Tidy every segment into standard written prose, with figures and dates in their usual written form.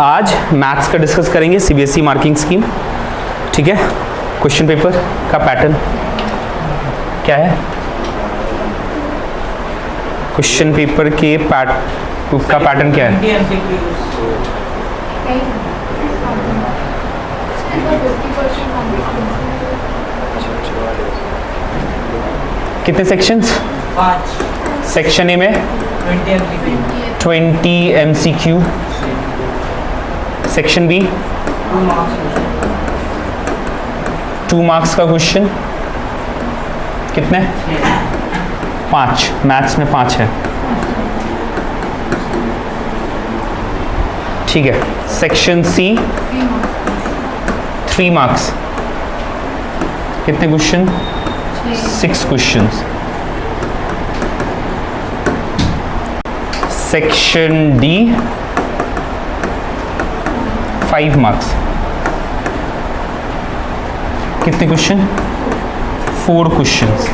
आज मैथ्स का डिस्कस करेंगे, सीबीएसई मार्किंग स्कीम। ठीक है, क्वेश्चन पेपर का पैटर्न क्या है? क्वेश्चन पेपर के का पैटर्न क्या है? कितने सेक्शंस? 5। सेक्शन ए में 20 MCQ, सेक्शन बी 2 मार्क्स का क्वेश्चन, कितने? 5। मैथ्स में 5 है। ठीक है, सेक्शन सी 3 मार्क्स, कितने question? 6 questions. Section D 5 marks, कितने question? 4 questions.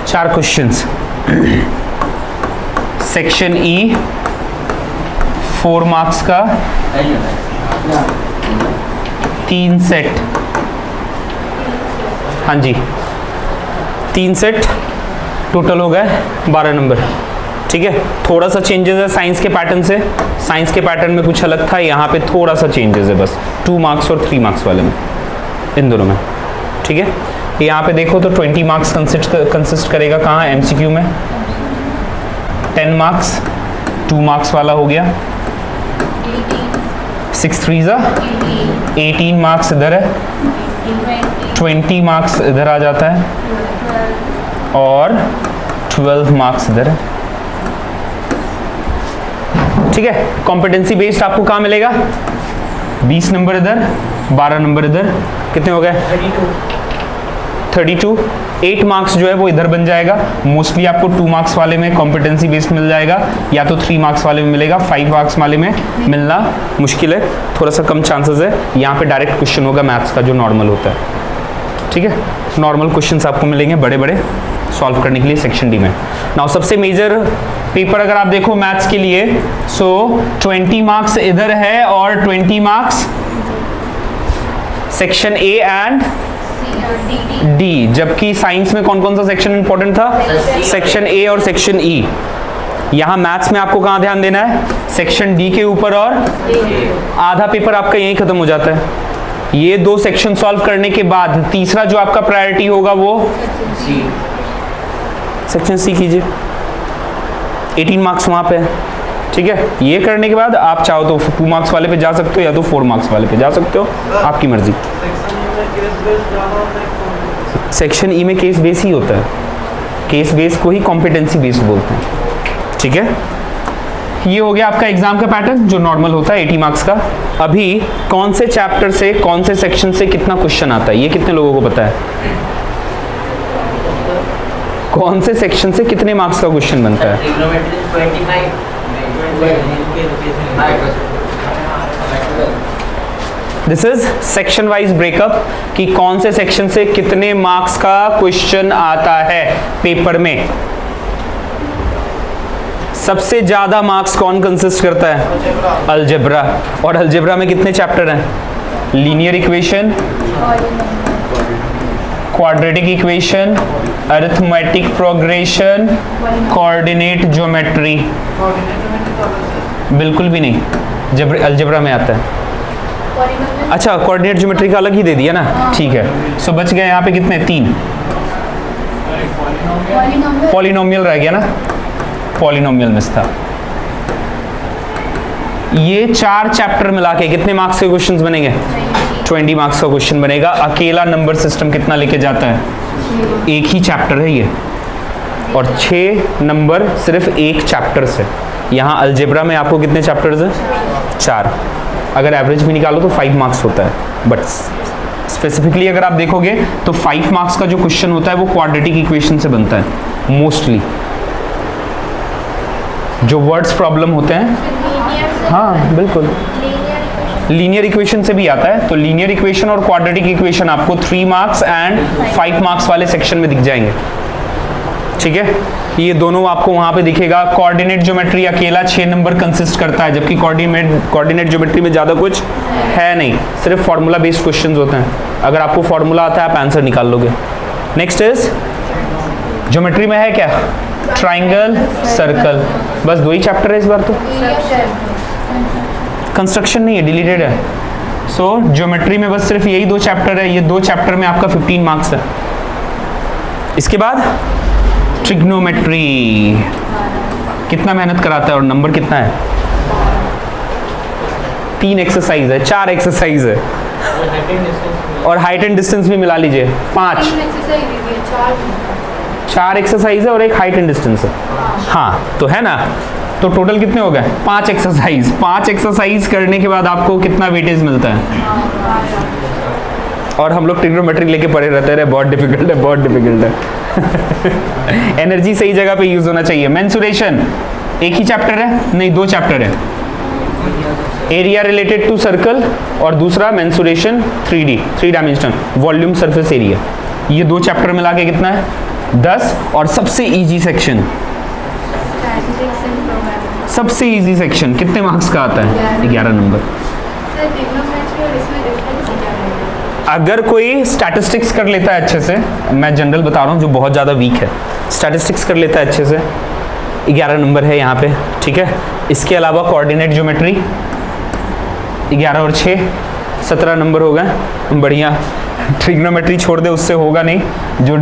4 questions. Section E 4 marks का 3 सेट। हाँ जी, 3 सेट टोटल हो गए 12 नंबर। ठीक है, थोड़ा सा चेंजेस है साइंस के पैटर्न से। साइंस के पैटर्न में कुछ अलग था, यहाँ पे थोड़ा सा चेंजेस है बस 2 मार्क्स और 3 मार्क्स वाले में, इन दोनों में। ठीक है, यहाँ पे देखो तो 20 मार्क्स कंसिस्ट करेगा कहाँ? एमसीक्यू में। 10 मार्क्स 2 मार्क्स वाला हो गया, 6 3 18 मार्क्स इधर है, 20 मार्क्स इधर आ जाता है और 12 मार्क्स इधर है। ठीक है, कॉम्पिटेंसी बेस्ड आपको कहाँ मिलेगा? 20 नंबर इधर, 12 नंबर इधर, कितने हो गए? 32। 8 मार्क्स जो है वो इधर बन जाएगा। मोस्टली आपको 2 मार्क्स वाले में कॉम्पिटेंसी बेस्ड मिल जाएगा, या तो 3 मार्क्स वाले में मिलेगा। 5 मार्क्स वाले में मिलना मुश्किल है, थोड़ा सा कम चांसेस है। यहाँ पे डायरेक्ट क्वेश्चन होगा मैथ्स का जो नॉर्मल होता है। ठीक है, नॉर्मल क्वेश्चंस आपको मिलेंगे बड़े बड़े सॉल्व करने के लिए सेक्शन डी में। नाउ सबसे मेजर पेपर अगर आप देखो मैथ्स के लिए, सो 20 मार्क्स इधर है और 20 marks section A and D. जबकि साइंस में कौन कौन सा सेक्शन इंपॉर्टेंट था? सेक्शन ए और सेक्शन ई। यहां मैथ्स में आपको कहां ध्यान देना है? सेक्शन डी के ऊपर, और आधा पेपर आपका यहीं खत्म हो जाता है। ये 2 सेक्शन सॉल्व करने के बाद तीसरा जो आपका प्रायोरिटी होगा वो सेक्शन सी कीजिए, 18 मार्क्स वहां पे है। ठीक है, ये करने के बाद आप चाहो तो 2 मार्क्स वाले पे जा सकते हो या तो 4 मार्क्स वाले पे जा सकते हो, आपकी मर्जी। सेक्शन ई में केस बेस ही होता है, केस बेस को ही कॉम्पिटेंसी बेस्ड बोलते हैं। ठीक है, ये हो गया आपका एग्जाम का पैटर्न जो नॉर्मल होता है 80 मार्क्स का। अभी कौन से चैप्टर से, कौन से सेक्शन से कितना क्वेश्चन आता है, ये कितने लोगों को पता है? कौन से सेक्शन से कितने मार्क्स का क्वेश्चन बनता है? This is section wise breakup कि कौन से सेक्शन से कितने मार्क्स का क्वेश्चन आता है पेपर में। सबसे ज्यादा मार्क्स कौन कंसिस्ट करता है? अलजेब्रा। और अलजेब्रा में कितने चैप्टर हैं? Linear equation, quadratic equation, arithmetic progression, coordinate geometry. बिल्कुल भी नहीं, अलजेब्रा में आता है। अच्छा, कोऑर्डिनेट ज्योमेट्री का अलग ही दे दिया ना, ठीक है। सो बच गए यहाँ पे कितने? 3। पॉलिनोमियल रह गया ना, पॉलिनोमियल मिस था। ये 4 चैप्टर मिला के कितने मार्क्स के क्वेश्चंस बनेंगे? 20 मार्क्स का क्वेश्चन बनेगा। अकेला नंबर सिस्टम कितना लेके जाता है? एक ही चैप्टर है ये, और 6 नंबर सिर्फ एक चैप्टर से। यहाँ अलजेब्रा में आपको कितने चैप्टर्स हैं? 4। अगर एवरेज भी निकालो तो 5 मार्क्स होता है, बट स्पेसिफिकली अगर आप देखोगे तो 5 मार्क्स का जो क्वेश्चन होता है वो क्वाड्रेटिक इक्वेशन से बनता है मोस्टली। जो वर्ड्स प्रॉब्लम होते हैं, हाँ बिल्कुल, लीनियर इक्वेशन से भी आता है। तो लीनियर इक्वेशन और क्वाड्रेटिक इक्वेशन आपको 3 मार्क्स एंड 5 मार्क्स वाले सेक्शन में दिख जाएंगे। ठीक है, ये दोनों आपको वहां पे दिखेगा। कोऑर्डिनेट ज्योमेट्री अकेला 6 नंबर कंसिस्ट करता है, जबकि कोऑर्डिनेट ज्योमेट्री में ज्यादा कुछ है नहीं, सिर्फ फार्मूला बेस्ड क्वेश्चंस होते हैं। अगर आपको फार्मूला आता है आप आंसर निकाल लोगे। नेक्स्ट इज ज्योमेट्री में है क्या, ट्राइंगल, सर्कल, बस 2 ही चैप्टर है इस बार तो। कंस्ट्रक्शन नहीं है, डिलीटेड है। सो ज्योमेट्री में बस सिर्फ यही 2 चैप्टर है, ये 2 चैप्टर में आपका 15 मार्क्स है। इसके बाद ट्रिग्नोमेट्री, कितना मेहनत कराता है और नंबर कितना है, 3 एक्सरसाइज है, 4 एक्सरसाइज है, और हाइट एंड डिस्टेंस भी मिला लीजिए 5, 4 एक्सरसाइज है और एक हाइट एंड डिस्टेंस है। हाँ तो है ना, तो टोटल कितने हो गए, 5 एक्सरसाइज। 5 एक्सरसाइज करने के बाद आपको कितना वेटेज मिलता है। और हम लोग ट्रिग्नोमेट्री लेके पढ़े रहते हैं, बहुत डिफिकल्ट है, बहुत डिफिकल्ट है। एनर्जी सही जगह पे यूज होना चाहिए। मेंसुरेशन एक ही चैप्टर है, नहीं 2 चैप्टर है। एरिया रिलेटेड टू सर्कल और दूसरा mensuration 3D 3 dimensional volume surface area. ये 2 चैप्टर मिला के कितना है 10। और सबसे इजी सेक्शन, सबसे इजी सेक्शन कितने मार्क्स का आता है, 11 नंबर। अगर कोई स्टैटिस्टिक्स कर लेता है अच्छे से, मैं जनरल बता रहा हूँ जो बहुत ज़्यादा वीक है, स्टैटिस्टिक्स कर लेता है अच्छे से, 11 नंबर है यहाँ पे, ठीक है। इसके अलावा कोऑर्डिनेट ज्योमेट्री 11 और 6 17 नंबर हो गए, बढ़िया। ट्रिग्नोमेट्री छोड़ दे, उससे होगा नहीं, जो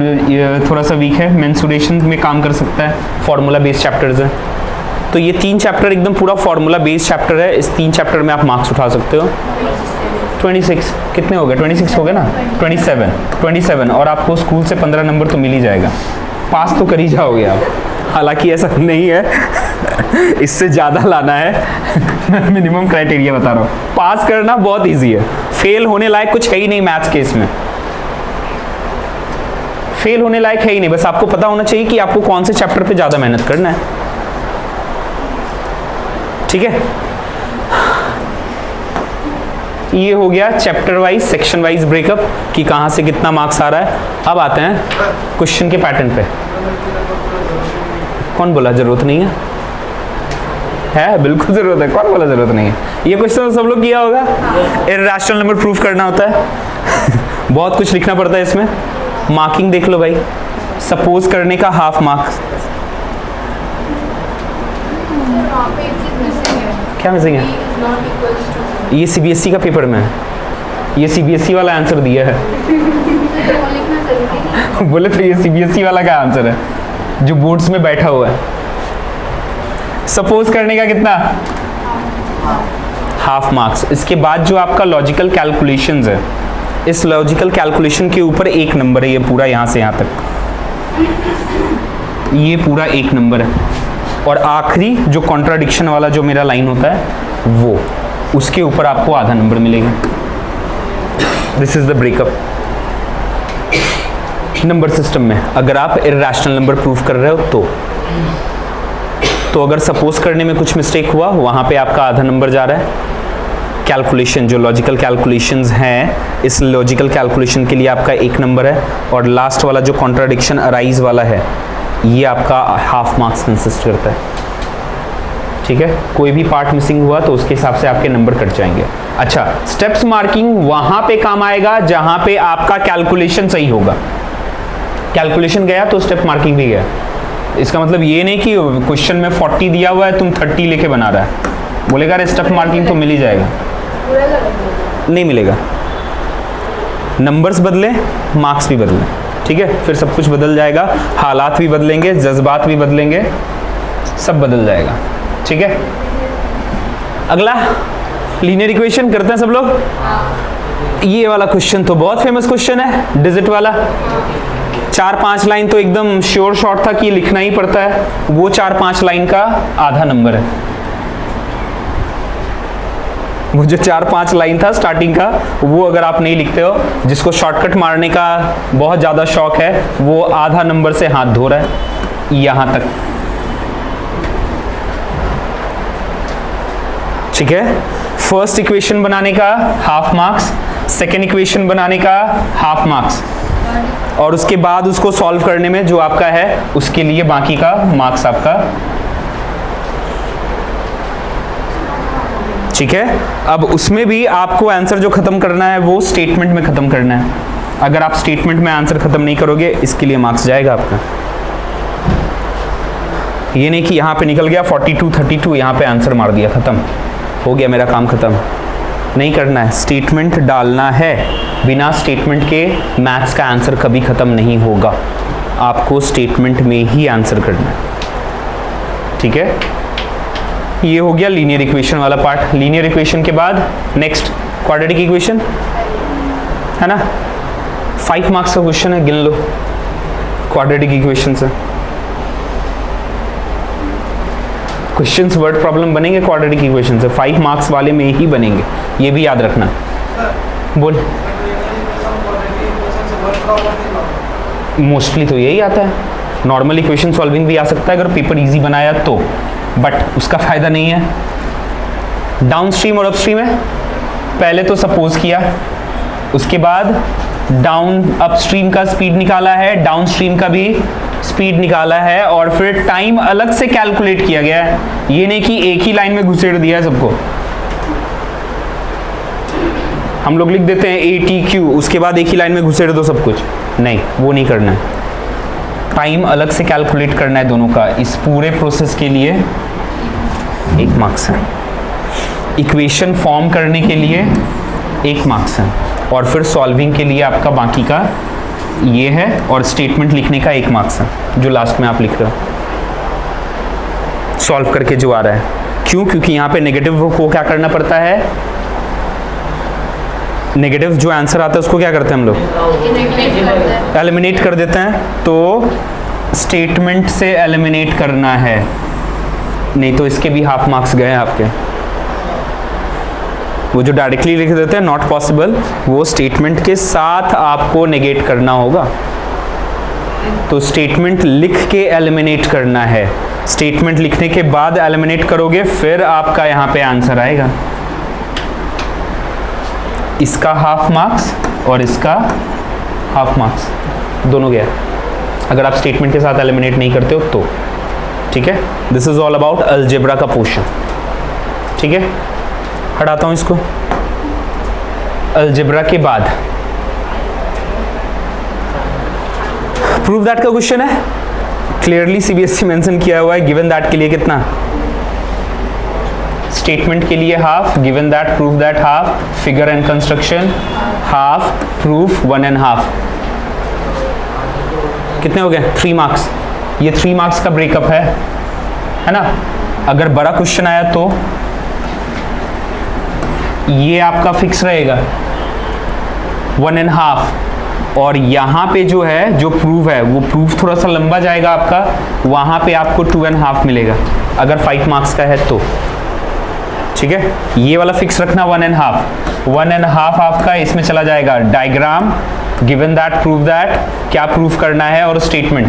थोड़ा सा वीक है। मेंसुरेशन में काम कर सकता है, फार्मूला बेस्ड चैप्टर्स है। तो ये 3 चैप्टर एकदम पूरा फार्मूला बेस्ड चैप्टर है, इस 3 चैप्टर में आप मार्क्स उठा सकते हो। 26 कितने हो गए, 26 हो गए ना, 27 और आपको स्कूल से 15 नंबर तो मिल ही जाएगा, पास तो कर ही जाओगे आप। हालांकि ऐसा नहीं है, इससे ज़्यादा लाना है। मिनिमम क्राइटेरिया बता रहा हूँ, पास करना बहुत इजी है, फेल होने लायक कुछ है ही नहीं मैथ्स के इसमें, फेल होने लायक है ही नहीं। बस आपको पता होना चाहिए कि आपको कौन से चैप्टर पे ज़्यादा मेहनत करना है, ठीक है। ये हो गया chapter wise section wise breakup कि कहां से कितना मार्क्स आ रहा है। अब आते हैं क्वेश्चन के पैटर्न पे। कौन बोला जरूरत नहीं है बिल्कुल जरूरत है, कौन बोला जरूरत नहीं है। ये क्वेश्चन सब लोग किया होगा, इररेशनल नंबर प्रूफ करना होता है। बहुत कुछ लिखना पड़ता है इसमें। मार्किंग देख लो भाई, सपोज करने का हाफ मार्क्स, क्या मिसिंग है, ये सीबीएसई का पेपर में है, ये सीबीएसई वाला आंसर दिया है। बोले तो ये सीबीएसई वाला का आंसर है जो बोर्ड्स में बैठा हुआ है। सपोज करने का कितना, हाफ मार्क्स। इसके बाद जो आपका लॉजिकल कैलकुलेशंस है, इस लॉजिकल कैलकुलेशन के ऊपर 1 नंबर है, ये पूरा यहां से यहां तक, ये पूरा 1 नंबर है। और आखिरी जो कॉन्ट्राडिक्शन वाला जो मेरा लाइन होता है वो, उसके ऊपर आपको आधा नंबर मिलेगा। This is the breakup number system में। अगर आप इररेशनल नंबर प्रूफ कर रहे हो तो अगर सपोज करने में कुछ मिस्टेक हुआ, वहां पे आपका आधा नंबर जा रहा है। कैलकुलेशन जो लॉजिकल कैलकुलेशंस हैं, इस लॉजिकल कैलकुलेशन के लिए आपका 1 नंबर है। और लास्ट वाला जो कॉन्ट्राडिक्शन अराइज वाला है, ये आपका हाफ मार्क्स कंसिस्ट करता है, ठीक है। कोई भी पार्ट मिसिंग हुआ तो उसके हिसाब से आपके नंबर कट जाएंगे। अच्छा, स्टेप्स मार्किंग वहां पे काम आएगा जहां पे आपका कैलकुलेशन सही होगा। कैलकुलेशन गया तो स्टेप मार्किंग भी गया। इसका मतलब ये नहीं कि क्वेश्चन में 40 दिया हुआ है तुम 30 लेके बना रहा है, बोलेगा अरे स्टेप मार्किंग तो मिल ही जाएगा, नहीं मिलेगा। नंबर्स बदले, मार्क्स भी बदले, ठीक है, फिर सब कुछ बदल जाएगा। हालात भी बदलेंगे, जज्बात भी बदलेंगे, सब बदल जाएगा, ठीक है। अगला लीनियर इक्वेशन करते हैं सब लोग। ये वाला क्वेश्चन तो बहुत फेमस क्वेश्चन है, डिजिट वाला। 4-5 लाइन तो एकदम श्योर शॉर्ट था कि लिखना ही पड़ता है। वो 4-5 लाइन का आधा नंबर है। वो जो 4-5 लाइन था स्टार्टिंग का, वो अगर आप नहीं लिखते हो, जिसको शॉर्टकट मारने का बहुत ज्यादा शौक है, वो आधा नंबर से हाथ धो रहा है यहां तक, ठीक है। फर्स्ट इक्वेशन बनाने का हाफ मार्क्स, सेकेंड इक्वेशन बनाने का हाफ मार्क्स, और उसके बाद उसको सॉल्व करने में जो आपका है उसके लिए बाकी का मार्क्स आपका, ठीक है। अब उसमें भी आपको आंसर जो खत्म करना है वो स्टेटमेंट में खत्म करना है। अगर आप स्टेटमेंट में आंसर खत्म नहीं करोगे इसके लिए मार्क्स जाएगा आपका। ये नहीं कि यहाँ पे निकल गया 42 32, यहाँ पे आंसर मार दिया, खत्म हो गया मेरा काम खत्म, नहीं करना है। स्टेटमेंट डालना है, बिना स्टेटमेंट के मैथ्स का आंसर कभी खत्म नहीं होगा, आपको स्टेटमेंट में ही आंसर करना है, ठीक है। ये हो गया लीनियर इक्वेशन वाला पार्ट। लीनियर इक्वेशन के बाद नेक्स्ट क्वाड्रेटिक इक्वेशन है ना, 5 मार्क्स का क्वेश्चन है, गिन लो क्वाड्रेटिक इक्वेशन से। क्वेश्चंस वर्ड प्रॉब्लम बनेंगे क्वाड्रेटिक इक्वेशन से, 5 मार्क्स वाले में ही बनेंगे, ये भी याद रखना। बोल, मोस्टली तो यही आता है, नॉर्मल इक्वेशन सॉल्विंग भी आ सकता है अगर पेपर इजी बनाया तो, बट उसका फायदा नहीं है। डाउनस्ट्रीम और अपस्ट्रीम है, पहले तो सपोज किया, उसके बाद डाउन अपस्ट्रीम का स्पीड निकाला है, डाउनस्ट्रीम का भी स्पीड निकाला है, और फिर टाइम अलग से कैलकुलेट किया गया है। ये नहीं कि एक ही लाइन में घुसेड़ दिया है सबको। हम लोग लिख देते हैं ATQ, उसके बाद एक ही लाइन में घुसेड़ दो सब कुछ, नहीं, वो नहीं करना है। टाइम अलग से कैलकुलेट करना है दोनों का। इस पूरे प्रोसेस के लिए 1 मार्क्स है, इक्वेशन फॉर्म करने के लिए 1 मार्क्स है, और फिर सॉल्विंग के लिए आपका बाकी का ये है, और स्टेटमेंट लिखने का 1 मार्क्स है जो लास्ट में आप लिख रहे हो सॉल्व करके जो आ रहा है। क्यों? क्योंकि यहाँ पे नेगेटिव को क्या करना पड़ता है, नेगेटिव जो आंसर आता है उसको क्या करते हैं हम लोग, एलिमिनेट कर देते हैं। तो स्टेटमेंट से एलिमिनेट करना है, नहीं तो इसके भी हाफ मार्क्स गए आपके। वो जो डायरेक्टली लिख देते हैं नॉट पॉसिबल, वो स्टेटमेंट के साथ आपको नेगेट करना होगा। तो स्टेटमेंट लिख के एलिमिनेट करना है, स्टेटमेंट लिखने के बाद एलिमिनेट करोगे फिर आपका यहाँ पे आंसर आएगा। इसका हाफ मार्क्स और इसका हाफ मार्क्स दोनों गया, अगर आप स्टेटमेंट के साथ एलिमिनेट नहीं करते हो तो, ठीक है। This is all about algebra का पोर्शन, ठीक है। हटाता हूं इसको। अलजेब्रा के बाद प्रूव दैट का क्वेश्चन है, क्लियरली सीबीएसई मेंशन किया हुआ है। गिवन दैट के लिए कितना, स्टेटमेंट के लिए half, given that prove that half, figure and construction half, proof 1.5। कितने हो गए, 3 मार्क्स। ये 3 मार्क्स का ब्रेकअप है ना। अगर बड़ा क्वेश्चन आया तो ये आपका फिक्स रहेगा 1.5, और यहाँ पे जो है जो प्रूफ है वो प्रूफ थोड़ा सा लंबा जाएगा आपका, वहाँ पे आपको 2.5 मिलेगा अगर 5 मार्क्स का है तो, ठीक है। ये वाला फिक्स रखना 1.5 आपका इसमें चला जाएगा। Diagram, given that prove that, क्या प्रूफ करना है, और स्टेटमेंट,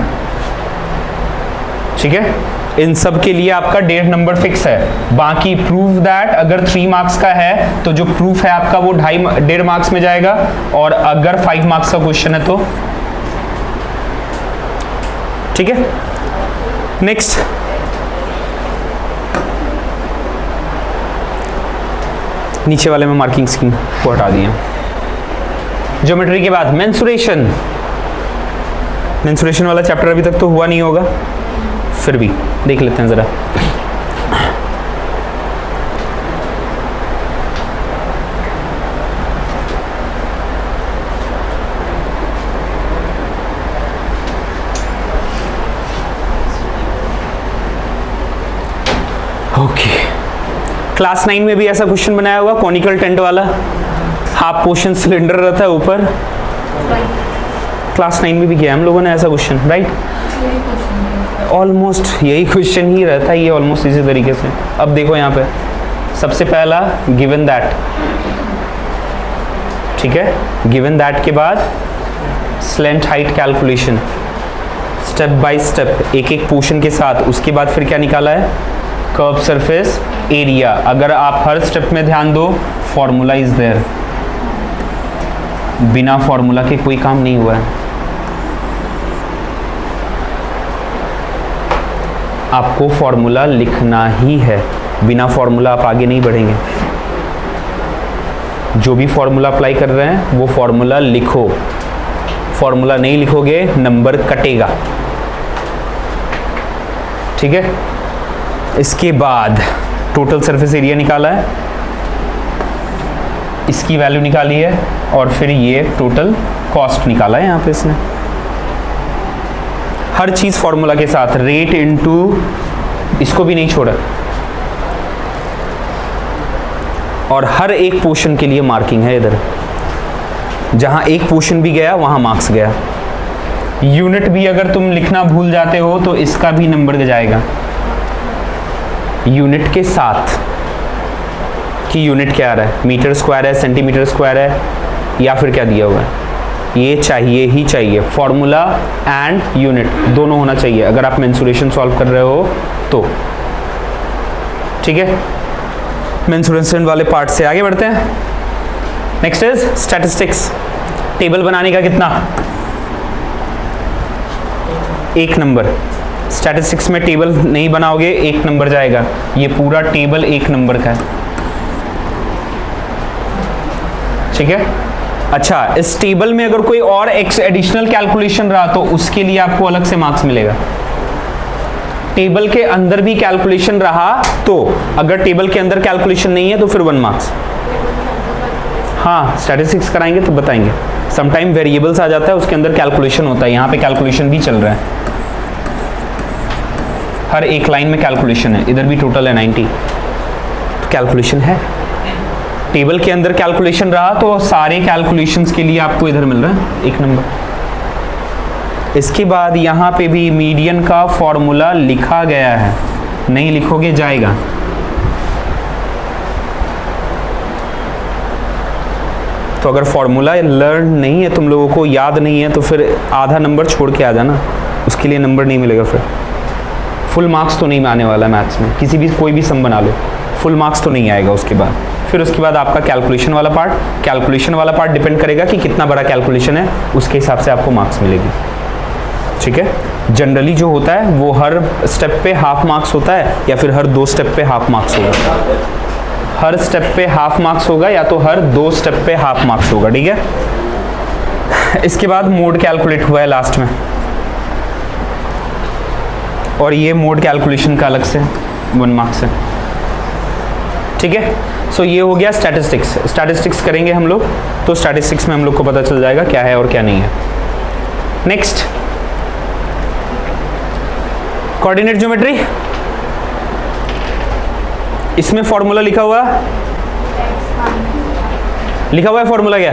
ठीक है। इन सब के लिए आपका 1.5 नंबर फिक्स है। बाकी प्रूव दैट अगर 3 मार्क्स का है तो जो प्रूफ है आपका वो 1.5 मार्क्स में जाएगा, और अगर 5 मार्क्स का क्वेश्चन है तो, ठीक है। नेक्स्ट, नीचे वाले में मार्किंग स्कीम को हटा दिया। ज्योमेट्री के बाद मेंसुरेशन, मेंसुरेशन वाला चैप्टर अभी तक तो हुआ नहीं होगा, फिर भी देख लेते हैं जरा। ओके, क्लास 9 में भी ऐसा क्वेश्चन बनाया हुआ, कॉनिकल टेंट वाला, हाफ पोर्शन सिलेंडर रहता है ऊपर। क्लास 9 में भी किया हम लोगों ने ऐसा क्वेश्चन, राइट। ऑलमोस्ट यही क्वेश्चन ही रहता है ये, ऑलमोस्ट इसी तरीके से। अब देखो यहाँ पे सबसे पहला गिवन दैट, ठीक है। गिवन दैट के बाद slant height calculation, step by step एक एक पोर्शन के साथ। उसके बाद फिर क्या निकाला है, कर्व सरफेस एरिया। अगर आप हर स्टेप में ध्यान दो, फॉर्मूला इज देयर, बिना फॉर्मूला के कोई काम नहीं हुआ है। आपको फॉर्मूला लिखना ही है, बिना फॉर्मूला आप आगे नहीं बढ़ेंगे। जो भी फॉर्मूला अप्लाई कर रहे हैं वो फॉर्मूला लिखो, फॉर्मूला नहीं लिखोगे नंबर कटेगा, ठीक है। इसके बाद टोटल सरफेस एरिया निकाला है, इसकी वैल्यू निकाली है, और फिर ये टोटल कॉस्ट निकाला है यहाँ पे इसने। हर चीज फॉर्मूला के साथ, रेट इनटू, इसको भी नहीं छोड़ा, और हर एक पोर्शन के लिए मार्किंग है इधर, जहां एक पोर्शन भी गया वहां मार्क्स गया। यूनिट भी अगर तुम लिखना भूल जाते हो तो इसका भी नंबर जाएगा यूनिट के साथ, कि यूनिट क्या आ रहा है, मीटर स्क्वायर है, सेंटीमीटर स्क्वायर है, या फिर क्या दिया हुआ है। ये चाहिए ही चाहिए, फॉर्मूला एंड यूनिट दोनों होना चाहिए अगर आप मेंसुरेशन सॉल्व कर रहे हो तो, ठीक है। मेंसुरेशन वाले पार्ट से आगे बढ़ते हैं। Next is statistics. टेबल बनाने का कितना, 1 नंबर। स्टैटिस्टिक्स में टेबल नहीं बनाओगे 1 नंबर जाएगा, ये पूरा टेबल 1 नंबर का है, ठीक है। अच्छा, इस टेबल में अगर कोई और एडिशनल कैलकुलेशन रहा तो उसके लिए आपको अलग से मार्क्स मिलेगा। टेबल के अंदर भी कैलकुलेशन रहा तो, अगर टेबल के अंदर कैलकुलेशन नहीं है तो फिर 1 मार्क्स। हाँ, स्टैटिस्टिक्स कराएंगे तो बताएंगे। समटाइम वेरिएबल्स आ जाता है, उसके अंदर कैलकुलेशन होता है, यहाँ पे कैलकुलेशन भी चल रहा है, हर एक लाइन में कैलकुलेशन है, इधर भी टोटल है 90, तो कैलकुलेशन है। टेबल के अंदर कैलकुलेशन रहा तो सारे कैलकुलेशंस के लिए आपको इधर मिल रहा है 1 नंबर। इसके बाद यहाँ पे भी मीडियन का फॉर्मूला लिखा गया है, नहीं लिखोगे जाएगा। तो अगर फॉर्मूला लर्न नहीं है, तुम लोगों को याद नहीं है, तो फिर आधा नंबर छोड़ के आ जाना, उसके लिए नंबर नहीं मिलेगा। फिर फुल मार्क्स तो नहीं आने वाला मैथ्स में, किसी भी कोई भी सम बना लो, फुल मार्क्स तो नहीं आएगा उसके बाद। फिर उसके बाद आपका कैलकुलेशन वाला पार्ट डिपेंड करेगा कि कितना बड़ा कैलकुलेशन है, उसके हिसाब से आपको मार्क्स मिलेगी, ठीक है। जनरली जो होता है वो हर स्टेप पे हाफ मार्क्स होता है, या फिर हर 2 स्टेप पे हाफ मार्क्स होगा। हर स्टेप पे हाफ मार्क्स होगा या तो हर 2 स्टेप पे हाफ मार्क्स होगा, ठीक है। इसके बाद मोड कैलकुलेट हुआ है लास्ट में, और ये मोड कैलकुलेशन का अलग से 1 मार्क्स है, ठीक है। सो ये हो गया स्टैटिस्टिक्स। स्टैटिस्टिक्स करेंगे हम लोग तो स्टैटिस्टिक्स में हम लोग को पता चल जाएगा क्या है और क्या नहीं है। Next, coordinate geometry. इसमें फॉर्मूला लिखा हुआ है फॉर्मूला क्या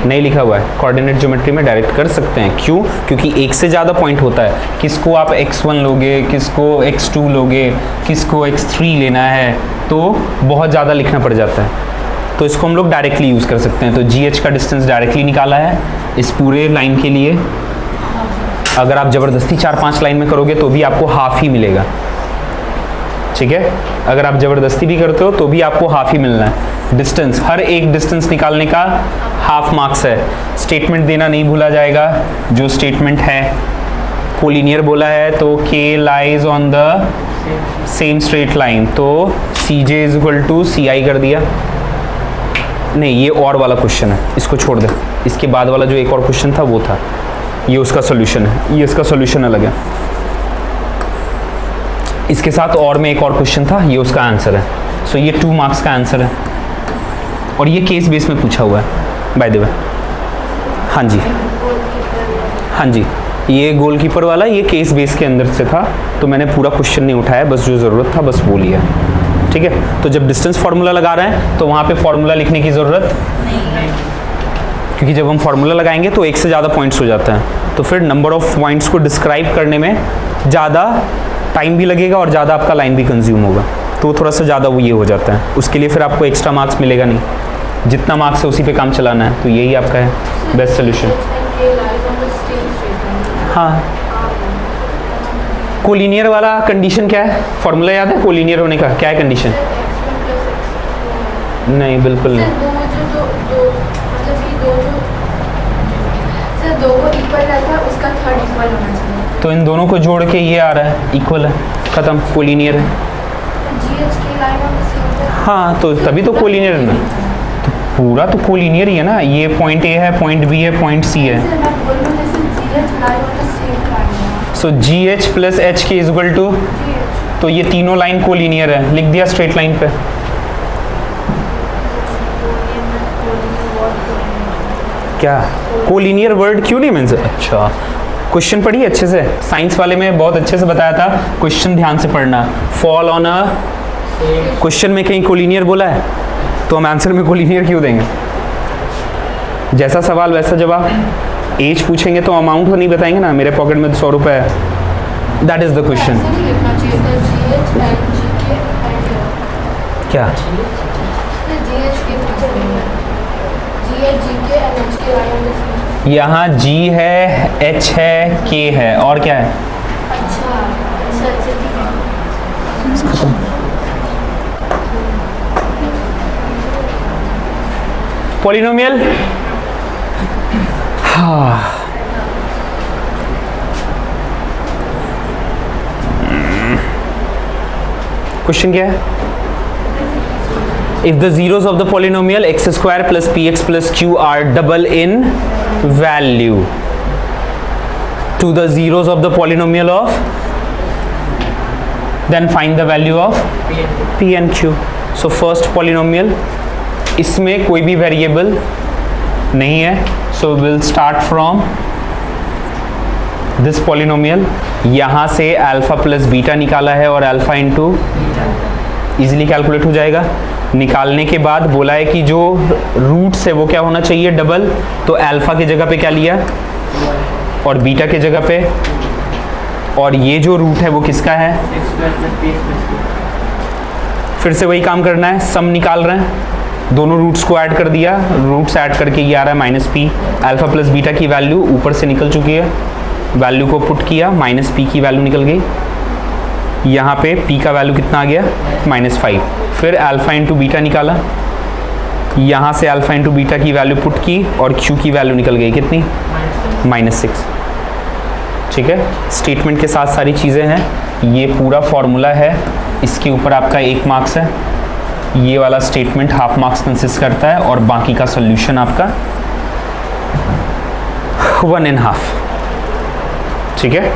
नहीं लिखा हुआ है। कोऑर्डिनेट ज्योमेट्री में डायरेक्ट कर सकते हैं, क्यों? क्योंकि एक से ज़्यादा पॉइंट होता है, किसको आप x1 लोगे, किसको x2 लोगे, किसको x3 लेना है, तो बहुत ज़्यादा लिखना पड़ जाता है। तो इसको हम लोग डायरेक्टली यूज़ कर सकते हैं। तो GH का डिस्टेंस डायरेक्टली निकाला है इस पूरे लाइन के लिए। अगर आप ज़बरदस्ती 4-5 लाइन में करोगे तो भी आपको हाफ ही मिलेगा, ठीक है। अगर आप ज़बरदस्ती भी करते हो तो भी आपको हाफ ही मिलना है। डिस्टेंस, हर एक डिस्टेंस निकालने का हाफ मार्क्स है। स्टेटमेंट देना नहीं भूला जाएगा। जो स्टेटमेंट है कोलिनियर बोला है तो K lies on the same straight line, तो CJ is equal to CI कर दिया। नहीं, ये और वाला क्वेश्चन है, इसको छोड़ दे। इसके बाद वाला जो एक और क्वेश्चन था वो था, ये उसका सॉल्यूशन है, ये इसका सॉल्यूशन अलग है। इसके साथ और में एक और क्वेश्चन था, ये उसका आंसर है। सो ये 2 मार्क्स का आंसर है, और ये केस बेस में पूछा हुआ है बाय द वे। हाँ जी, हाँ जी, ये गोलकीपर वाला ये केस बेस के अंदर से था, तो मैंने पूरा क्वेश्चन नहीं उठाया, बस जो ज़रूरत था बस वो लिया, ठीक है। तो जब डिस्टेंस फार्मूला लगा रहे हैं तो वहाँ पे फार्मूला लिखने की ज़रूरत नहीं, क्योंकि जब हम फार्मूला लगाएंगे तो एक से ज़्यादा पॉइंट्स हो जाते हैं, तो फिर नंबर ऑफ पॉइंट्स को डिस्क्राइब करने में ज़्यादा टाइम भी लगेगा और ज़्यादा आपका लाइन भी कंज्यूम होगा, तो थोड़ा सा ज़्यादा वो ये हो जाता है। उसके लिए फिर आपको एक्स्ट्रा मार्क्स मिलेगा नहीं, जितना मार्क्स है उसी पे काम चलाना है। तो यही आपका है बेस्ट सोल्यूशन। हाँ, कोलिनियर वाला कंडीशन क्या है, फॉर्मूला याद है कोलिनियर होने का? क्या है कंडीशन? नहीं, बिल्कुल नहीं। दो को इक्वल रहता है, उसका थर्ड इक्वल होना चाहिए। तो इन दोनों को जोड़ के ये आ रहा है, इक्वल है, खत्म, कोलिनियर है। हाँ तो तभी तो कोलिनियर है ना, तो पूरा तो कोलिनियर ही है ना, ये पॉइंट ए है, पॉइंट बी है, पॉइंट सी है। सो जी एच प्लस एच के इज इक्वल टू, तो ये तीनों लाइन कोलिनियर है, लिख दिया स्ट्रेट लाइन पे। क्या कोलिनियर वर्ड क्यों नहीं मीन्स? अच्छा क्वेश्चन पढ़िए अच्छे से, साइंस वाले में बहुत अच्छे से बताया था, क्वेश्चन ध्यान से पढ़ना। फॉल ऑन अ, क्वेश्चन में कहीं कोलिनियर बोला है तो हम आंसर में कोलिनियर क्यों देंगे? जैसा सवाल वैसा जवाब। एज पूछेंगे तो अमाउंट तो नहीं बताएंगे ना, मेरे पॉकेट में 100 रुपये है, दैट इज द क्वेश्चन। क्या यहाँ G है, H है, K है, और क्या है? पॉलिनोमियल। हाँ क्वेश्चन क्या है? If the zeros of the polynomial x square plus px plus q are double in value to the zeros of the polynomial of, then find the value of p and q. So first polynomial, इसमें कोई भी variable नहीं है, so we'll start from this polynomial। यहाँ से alpha plus beta निकाला है और अल्फा इंटू इजिली कैलकुलेट हो जाएगा। निकालने के बाद बोला है कि जो रूट्स है वो क्या होना चाहिए? डबल। तो अल्फा की जगह पे क्या लिया और बीटा की जगह पे, और ये जो रूट है वो किसका है? फिर से वही काम करना है, सम निकाल रहे हैं, दोनों रूट्स को ऐड कर दिया, रूट्स ऐड करके ये आ रहा है minus P. Alpha plus beta की वैल्यू ऊपर से निकल चुकी है, वैल्यू को पुट किया, माइनस पी की वैल्यू निकल गई। यहाँ पे p का वैल्यू कितना आ गया? -5। फिर अल्फा इंटू बीटा निकाला, यहाँ से अल्फा इंटू बीटा की वैल्यू पुट की और q की वैल्यू निकल गई कितनी? -6। ठीक है, स्टेटमेंट के साथ सारी चीज़ें हैं। ये पूरा फॉर्मूला है, इसके ऊपर आपका 1 मार्क्स है। ये वाला स्टेटमेंट हाफ मार्क्स कंसिस्ट करता है और बाकी का सोल्यूशन आपका 1.5। ठीक है,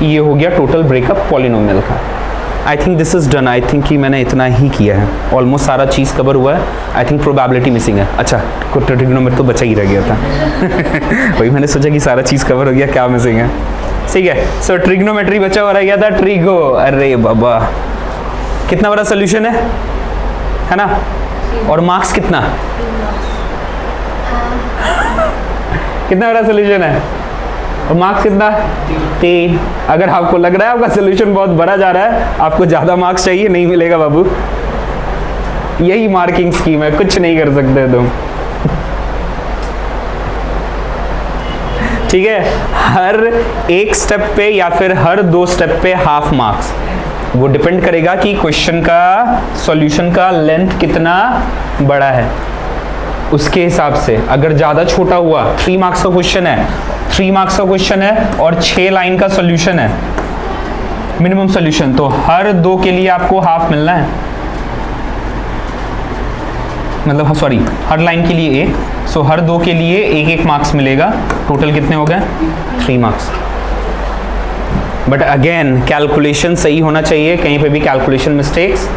ये हो गया टोटल ब्रेकअप पॉलिनोमियल का। I think this is done. I think कि मैंने इतना ही किया है, ऑलमोस्ट सारा चीज़ कवर हुआ है। आई थिंक प्रोबेबिलिटी मिसिंग है। अच्छा, ट्रिग्नोमेट्री तो बचा ही रह गया था वही मैंने सोचा कि सारा चीज़ कवर हो गया, क्या मिसिंग है। ठीक है, सो ट्रिग्नोमेट्री बचा हुआ रह गया था, ट्रिगो। अरे बाबा, कितना बड़ा सोल्यूशन है ना? और मार्क्स कितना कितना बड़ा सोल्यूशन है और मार्क्स कितना? 3। अगर आपको लग रहा है आपका सोल्यूशन बहुत बड़ा जा रहा है, आपको ज़्यादा मार्क्स चाहिए, नहीं मिलेगा बाबू। यही मार्किंग स्कीम है, कुछ नहीं कर सकते तुम। ठीक है, हर एक स्टेप पे या फिर हर 2 स्टेप पे हाफ मार्क्स, वो डिपेंड करेगा कि क्वेश्चन का सॉल्यूशन का लेंथ कितना बड़ा है, उसके हिसाब से। अगर ज़्यादा छोटा हुआ, 3 मार्क्स का क्वेश्चन है, 3 मार्क्स का क्वेश्चन है और 6 लाइन का सॉल्यूशन है, मिनिमम सॉल्यूशन, तो हर 2 के लिए आपको हाफ मिलना है, मतलब सॉरी हर लाइन के लिए 1, सो हर 2 के लिए 1-1 मार्क्स मिलेगा। टोटल कितने हो गए? 3 मार्क्स। बट अगेन कैलकुलेशन सही होना चाहिए, कहीं पे भी कैलकुलेशन मिस्टेक्स,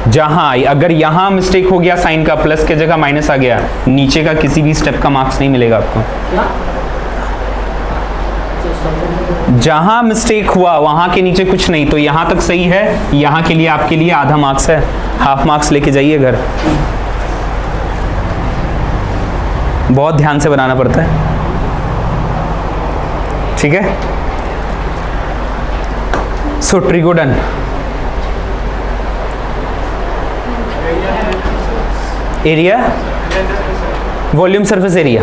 जहां अगर यहाँ मिस्टेक हो गया, साइन का प्लस के जगह माइनस आ गया, नीचे का किसी भी स्टेप का मार्क्स नहीं मिलेगा आपको। जहां मिस्टेक हुआ वहां के नीचे कुछ नहीं, तो यहां तक सही है, यहां के लिए आपके लिए आधा मार्क्स है, हाफ मार्क्स लेके जाइए घर। बहुत ध्यान से बनाना पड़ता है। ठीक है, so trigo done. Area, volume surface area,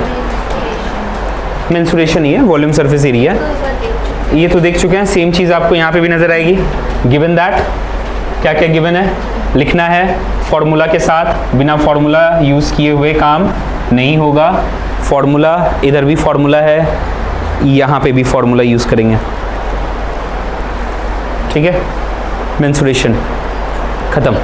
mensuration ही है, वॉल्यूम सरफेस एरिया, ये तो देख चुके हैं। सेम चीज़ आपको यहाँ पे भी नजर आएगी। गिवन दैट, क्या क्या गिवन है लिखना है फॉर्मूला के साथ, बिना फॉर्मूला यूज़ किए हुए काम नहीं होगा। फॉर्मूला, इधर भी फॉर्मूला है, यहाँ पे भी फॉर्मूला यूज़ करेंगे, ठीक है। मेंसुरेशन खत्म।